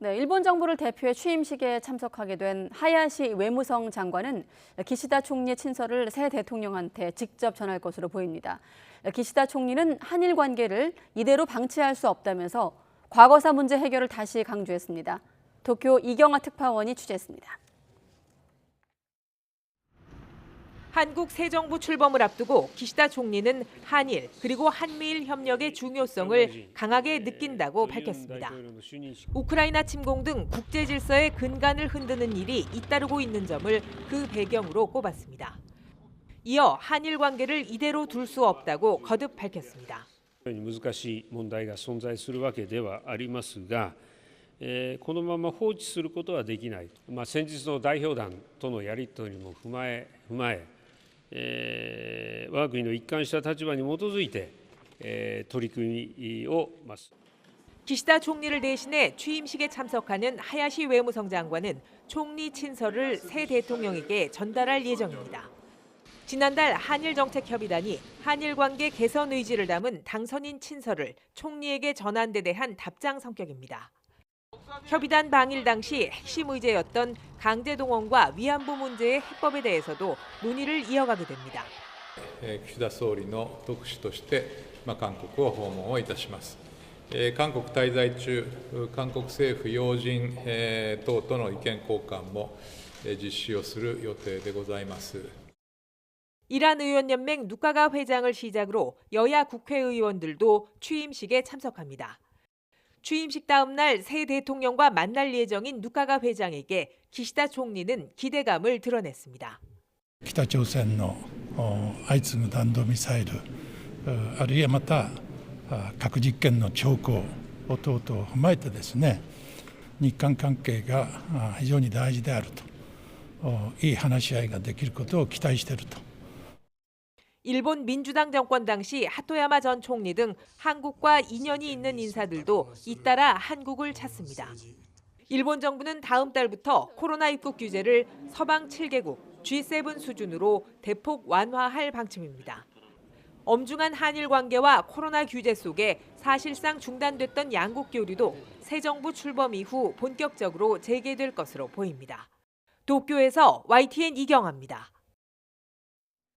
네, 일본 정부를 대표해 취임식에 참석하게 된 하야시 외무성 장관은 기시다 총리 친서를 새 대통령한테 직접 전할 것으로 보입니다. 기시다 총리는 한일 관계를 이대로 방치할 수 없다면서 과거사 문제 해결을 다시 강조했습니다. 도쿄 이경아 특파원이 취재했습니다. 한국 새 정부 출범을 앞두고 기시다 총리는 한일 그리고 한미일 협력의 중요성을 강하게 느낀다고 밝혔습니다. 우크라이나 침공 등 국제 질서의 근간을 흔드는 일이 잇따르고 있는 점을 그 배경으로 꼽았습니다. 이어 한일 관계를 이대로 둘 수 없다고 거듭 밝혔습니다. 難しい問題が存在するわけではありますが、このまま放置することはできない。先日の代表団とのやり取りも踏まえ、我が国の一貫した立場に基づいて、取り組みをます。 기시다 총리를 대신해 취임식에 참석하는 하야시 외무성 장관은 총리 친서를 새 대통령에게 전달할 예정입니다. 지난달 한일정책협의단이 한일 관계 개선 의지를 담은 당선인 친서를 총리에게 전한 데 대한 답장 성격입니다. 협의단 방일 당시 핵심 의제였던 강제동원과 위안부 문제의 해법에 대해서도 논의를 이어가게 됩니다. 岸田総理の特使として韓国を訪問をいたします。韓国滞在中、韓国政府要人等との意見交換も実施をする予定でございます。 이란의원연맹 누카가 회장을 시작으로 여야 국회의원들도 취임식에 참석합니다. 취임식 다음 날 새 대통령과 만날 예정인 누카가 회장에게 기시다 총리는 기대감을 드러냈습니다. 北朝鮮の相次ぐ弾道ミサイル、あるいはまた核実験の兆候等々を踏まえてですね、日韓関係が非常に大事であると、いい話し合いができることを期待していると。 일본 민주당 정권 당시 하토야마 전 총리 등 한국과 인연이 있는 인사들도 잇따라 한국을 찾습니다. 일본 정부는 다음 달부터 코로나 입국 규제를 서방 7개국 G7 수준으로 대폭 완화할 방침입니다. 엄중한 한일 관계와 코로나 규제 속에 사실상 중단됐던 양국 교류도 새 정부 출범 이후 본격적으로 재개될 것으로 보입니다. 도쿄에서 YTN 이경아입니다.